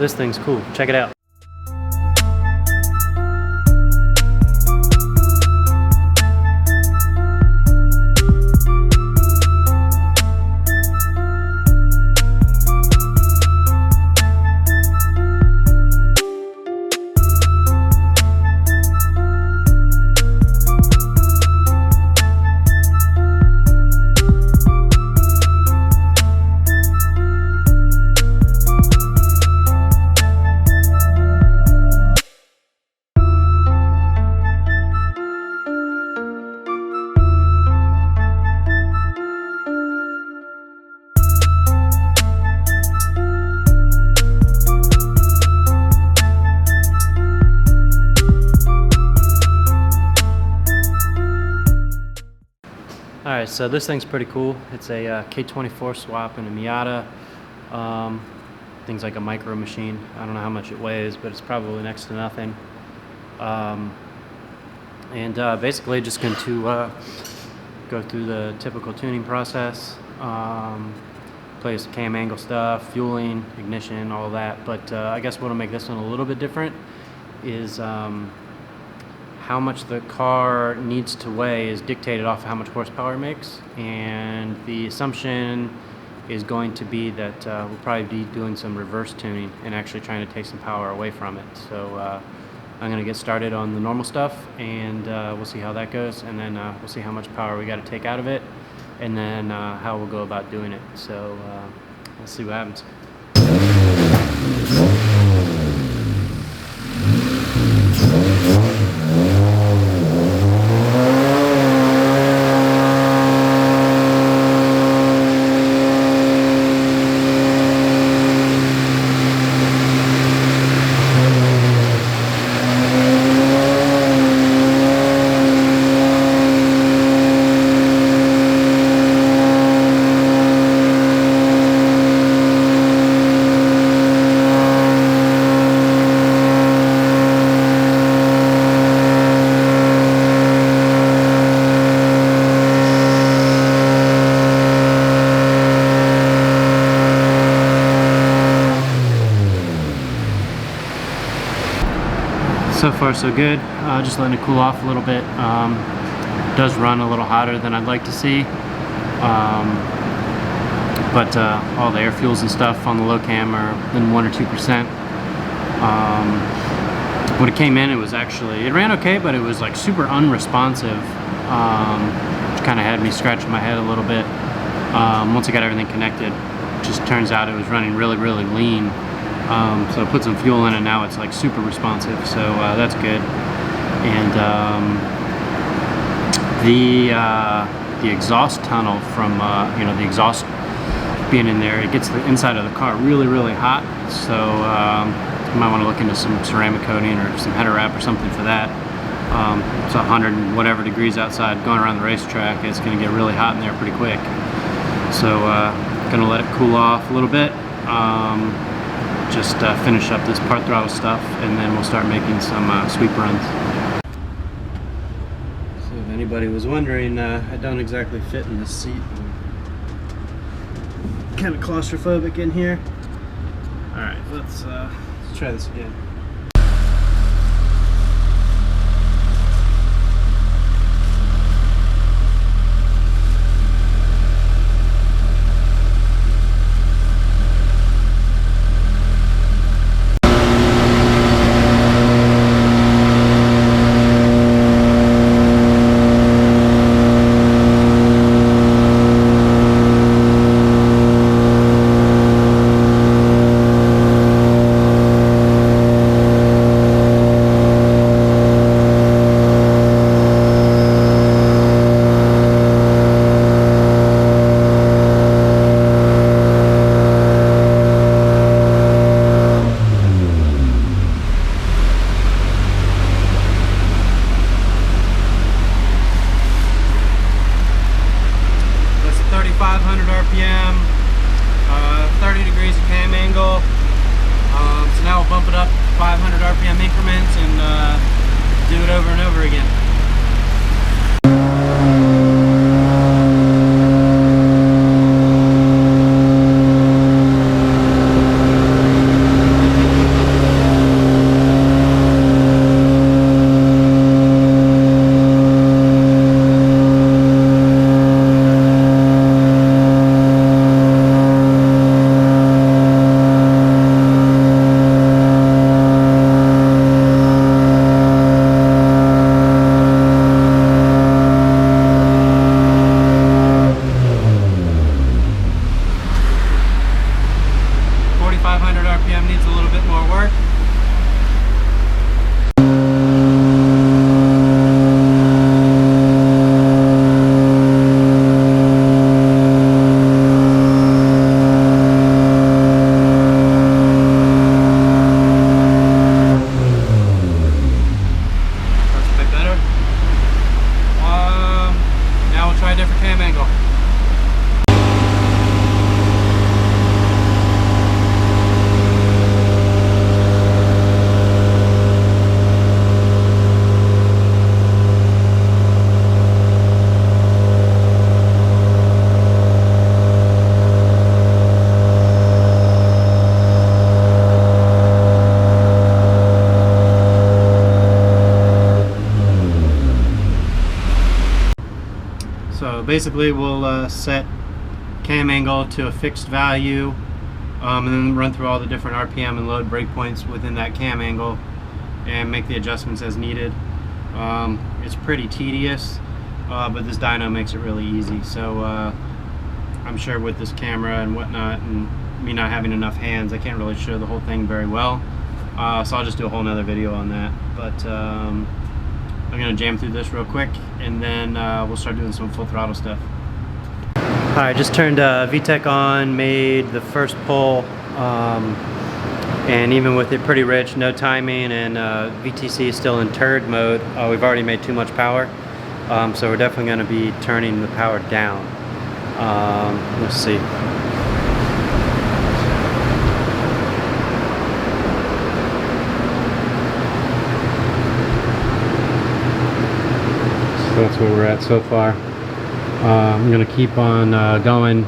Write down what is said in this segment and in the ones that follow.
this thing's cool. Check it out. Alright, so this thing's pretty cool. It's a K24 swap in a Miata. Thing's like a micro machine. I don't know how much it weighs, but it's probably next to nothing. Basically just going to go through the typical tuning process. Play some cam angle stuff, fueling, ignition, all that. But I guess what'll make this one a little bit different is how much the car needs to weigh is dictated off of how much horsepower it makes, and the assumption is going to be that we'll probably be doing some reverse tuning and actually trying to take some power away from it. So I'm going to get started on the normal stuff, and we'll see how that goes, and then we'll see how much power we got to take out of it, and then how we'll go about doing it. So we'll see what happens. So far so good. Just letting it cool off a little bit. Does run a little hotter than I'd like to see, but all the air fuels and stuff on the low cam are in 1 or 2%. When it came in, it ran okay, but it was like super unresponsive, which kind of had me scratching my head a little bit. Once I got everything connected, it just turns out it was running really lean. So I put some fuel in, and now it's like super responsive, so that's good. And the exhaust tunnel from the exhaust being in there, it gets the inside of the car really hot. So you might want to look into some ceramic coating or some header wrap or something for that. It's 100 and whatever degrees outside going around the racetrack. It's going to get really hot in there pretty quick. So gonna let it cool off a little bit. Just finish up this part throttle stuff, and then we'll start making some sweep runs. So if anybody was wondering, I don't exactly fit in this seat. I'm kind of claustrophobic in here. Alright, let's try this again. RPM, 30 degrees of cam angle. So now we'll bump it up 500 RPM increments and do it over and over again. RPM needs a little bit more work. So basically we'll set cam angle to a fixed value, and then run through all the different RPM and load breakpoints within that cam angle and make the adjustments as needed. It's pretty tedious, but this dyno makes it really easy. So I'm sure with this camera and whatnot and me not having enough hands, I can't really show the whole thing very well. So I'll just do a whole nother video on that. But I'm gonna jam through this real quick, and then we'll start doing some full throttle stuff. Alright, just turned VTEC on, made the first pull, and even with it pretty rich, no timing, and VTC is still in turd mode, we've already made too much power. So we're definitely gonna be turning the power down. Let's see. That's where we're at so far. I'm going to keep on going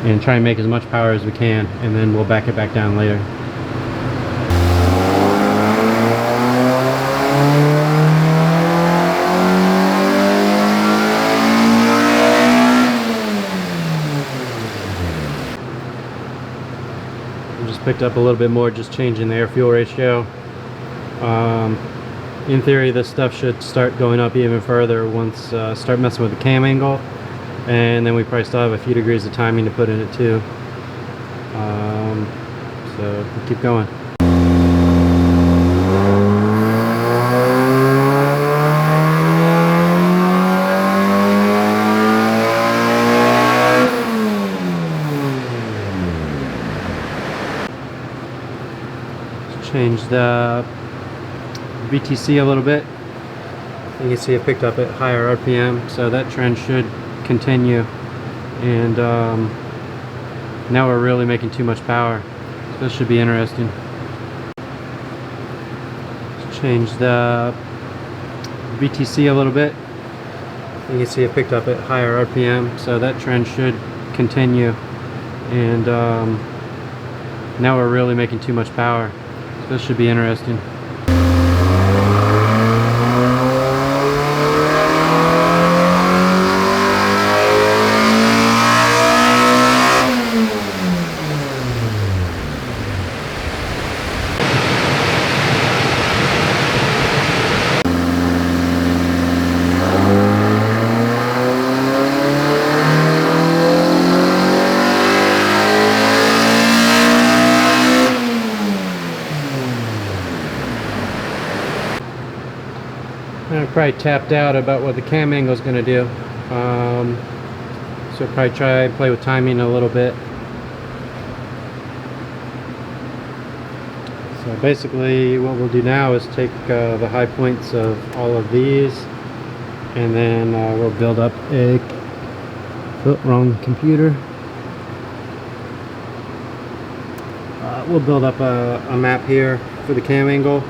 and try and make as much power as we can, and then we'll back it back down later. I just picked up a little bit more, just changing the air-fuel ratio. In theory, this stuff should start going up even further once start messing with the cam angle, and then we probably still have a few degrees of timing to put in it too. So we'll keep going. Let's change the VTC a little bit. You can see it picked up at higher RPM, so that trend should continue. And now we're really making too much power, so this should be interesting. Let's change the VTC a little bit. You can see it picked up at higher RPM, so that trend should continue. And now we're really making too much power, so this should be interesting. I'm probably tapped out about what the cam angle is going to do. So probably try and play with timing a little bit. So basically what we'll do now is take the high points of all of these, and then we'll build up a wrong computer. We'll build up a map here for the cam angle,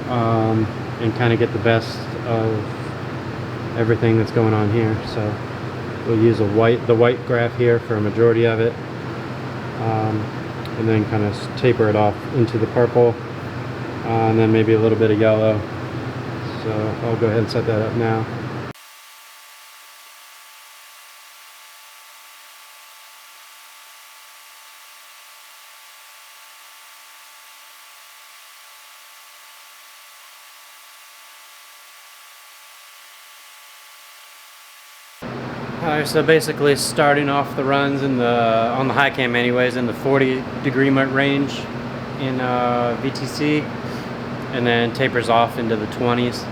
and kind of get the best of everything that's going on here. So we'll use the white graph here for a majority of it, and then kind of taper it off into the purple, and then maybe a little bit of yellow. So I'll go ahead and set that up now. Alright, so basically starting off the runs in on the high cam anyways, in the 40 degree range. in VTC, and then tapers off into the 20s.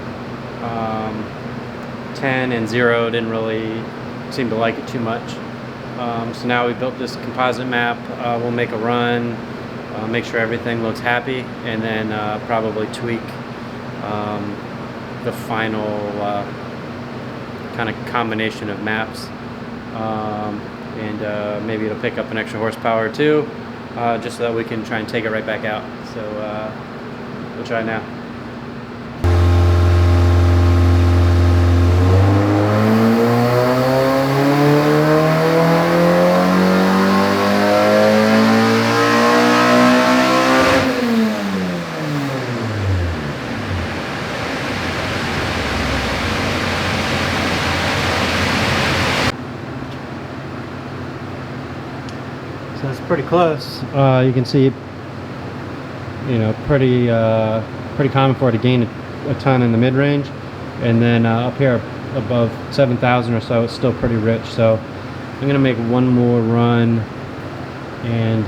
10 and 0 didn't really seem to like it too much. So now we built this composite map. We'll make a run, make sure everything looks happy, and then probably tweak the final kind of combination of maps. And maybe it'll pick up an extra horsepower too, just so that we can try and take it right back out. So we'll try now. So it's pretty close. You can see, you know, pretty common for it to gain a ton in the mid-range, and then up here above 7,000 or so, it's still pretty rich. So I'm gonna make one more run, and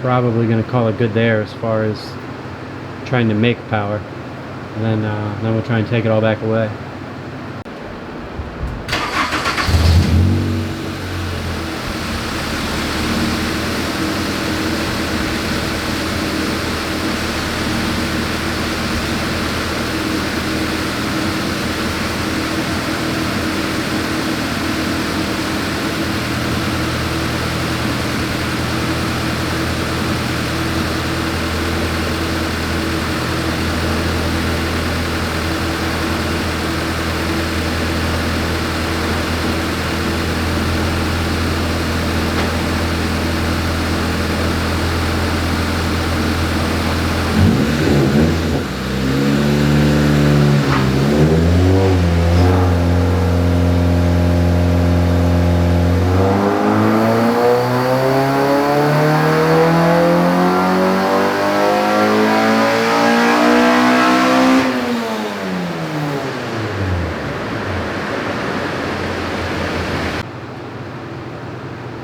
probably gonna call it good there as far as trying to make power, and then we'll try and take it all back away.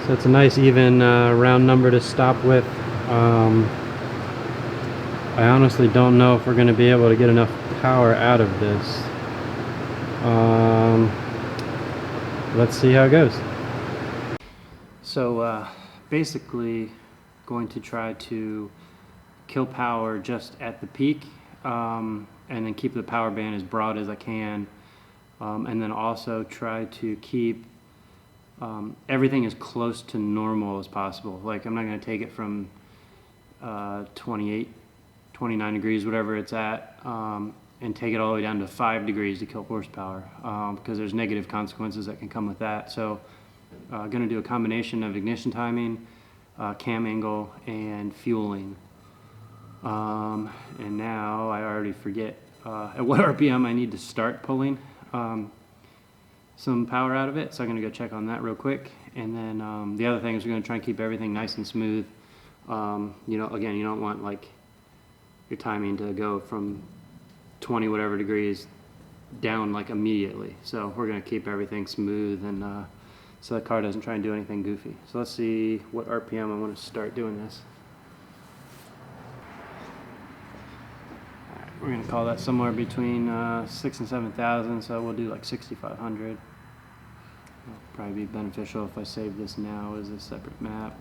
So it's a nice even round number to stop with. I honestly don't know if we're going to be able to get enough power out of this. Let's see how it goes. So basically going to try to kill power just at the peak, and then keep the power band as broad as I can, and then also try to keep everything as close to normal as possible. Like, I'm not going to take it from 28, 29 degrees, whatever it's at, and take it all the way down to 5 degrees to kill horsepower, because there's negative consequences that can come with that. So I'm going to do a combination of ignition timing, cam angle, and fueling. And now I already forget at what RPM I need to start pulling some power out of it, so I'm going to go check on that real quick. And then the other thing is we're going to try and keep everything nice and smooth. You know, again, you don't want like your timing to go from 20 whatever degrees down like immediately. So we're going to keep everything smooth, and so the car doesn't try and do anything goofy. So let's see what RPM I want to start doing this. We're going to call that somewhere between 6,000 and 7,000, so we'll do like 6,500. It'll probably be beneficial if I save this now as a separate map.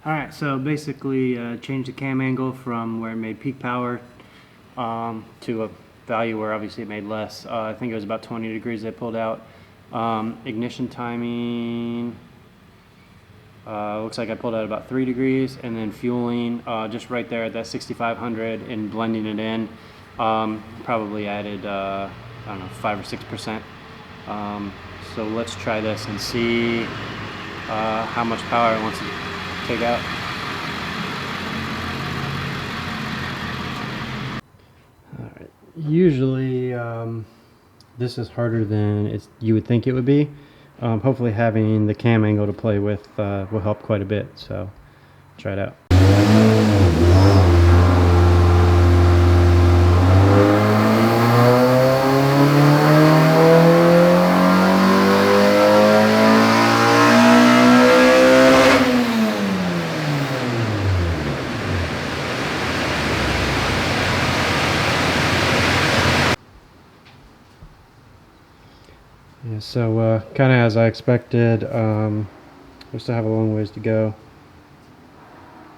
Alright, so basically changed the cam angle from where it made peak power to a value where obviously it made less. I think it was about 20 degrees they pulled out. Ignition timing, looks like I pulled out about 3 degrees, and then fueling just right there at that 6,500 and blending it in. Probably added, I don't know, 5 or 6%. So let's try this and see how much power it wants to take out. Alright, usually this is harder than you would think it would be. hopefully having the cam angle to play with will help quite a bit, so try it out. Yeah, so kind of as I expected, we still have a long ways to go,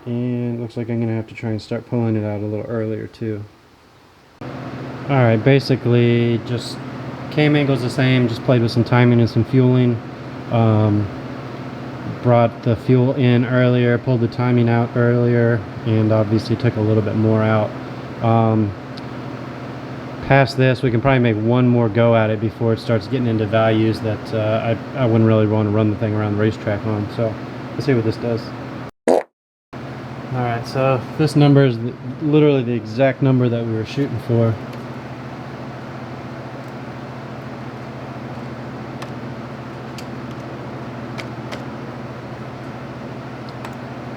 and it looks like I'm gonna have to try and start pulling it out a little earlier too. Alright, basically just cam angle's the same, just played with some timing and some fueling. Brought the fuel in earlier, pulled the timing out earlier, and obviously took a little bit more out. Past this, we can probably make one more go at it before it starts getting into values that I wouldn't really want to run the thing around the racetrack on. So let's see what this does. Alright, so this number is literally the exact number that we were shooting for.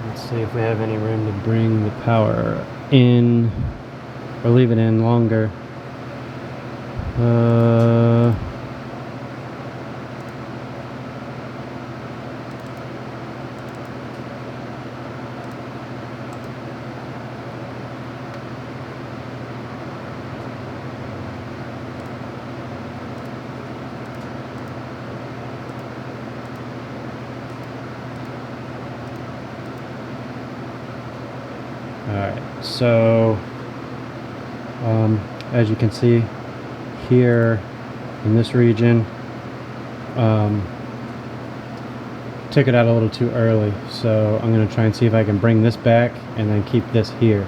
Let's see if we have any room to bring the power in or leave it in longer. Alright, so as you can see here in this region, took it out a little too early, so I'm going to try and see if I can bring this back and then keep this here.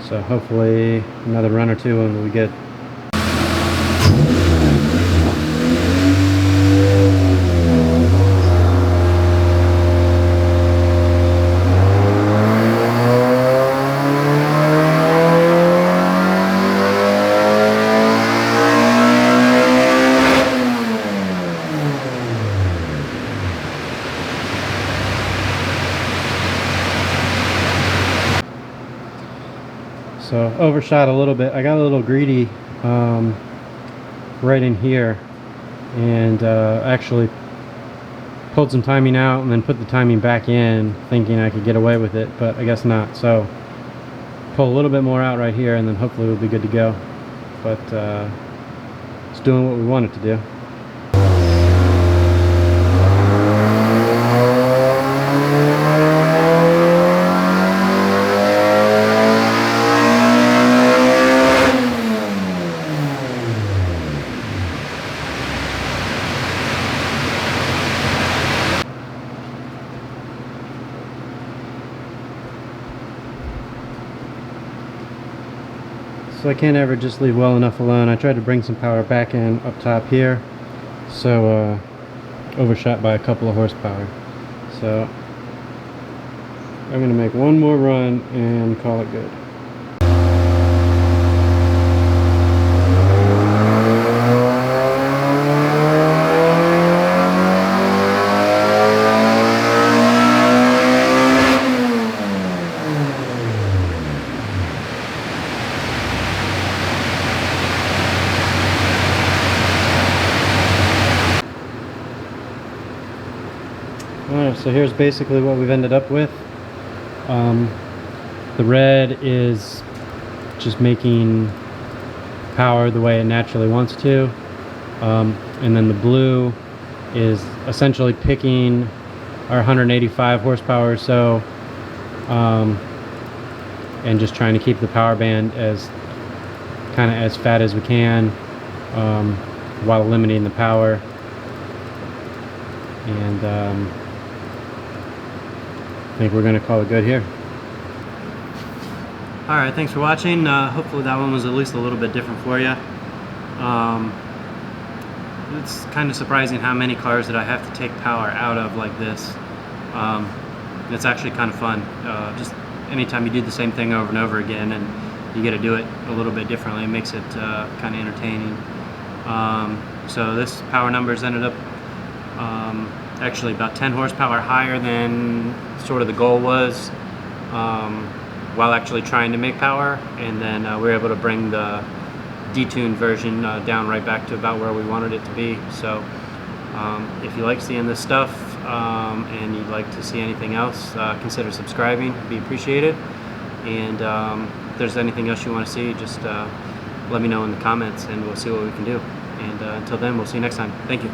So hopefully another run or two and we'll be good. So overshot a little bit. I got a little greedy right in here, and actually pulled some timing out and then put the timing back in, thinking I could get away with it, but I guess not. So pull a little bit more out right here, and then hopefully we'll be good to go. But it's doing what we want it to do. So I can't ever just leave well enough alone. I tried to bring some power back in up top here, so overshot by a couple of horsepower. So I'm going to make one more run and call it good. Alright, so here's basically what we've ended up with. The red is just making power the way it naturally wants to, and then the blue is essentially picking our 185 horsepower or so, and just trying to keep the power band as kind of as fat as we can, while limiting the power. And I think we're going to call it good here. Alright, thanks for watching. Hopefully that one was at least a little bit different for you. It's kind of surprising how many cars that I have to take power out of like this. It's actually kind of fun. Just anytime you do the same thing over and over again and you get to do it a little bit differently, it makes it kind of entertaining. So this power numbers ended up actually about 10 horsepower higher than sort of the goal was, while actually trying to make power. And then we were able to bring the detuned version down right back to about where we wanted it to be. So if you like seeing this stuff and you'd like to see anything else, consider subscribing. It'd be appreciated. And if there's anything else you want to see, just let me know in the comments and we'll see what we can do. And until then, we'll see you next time. Thank you.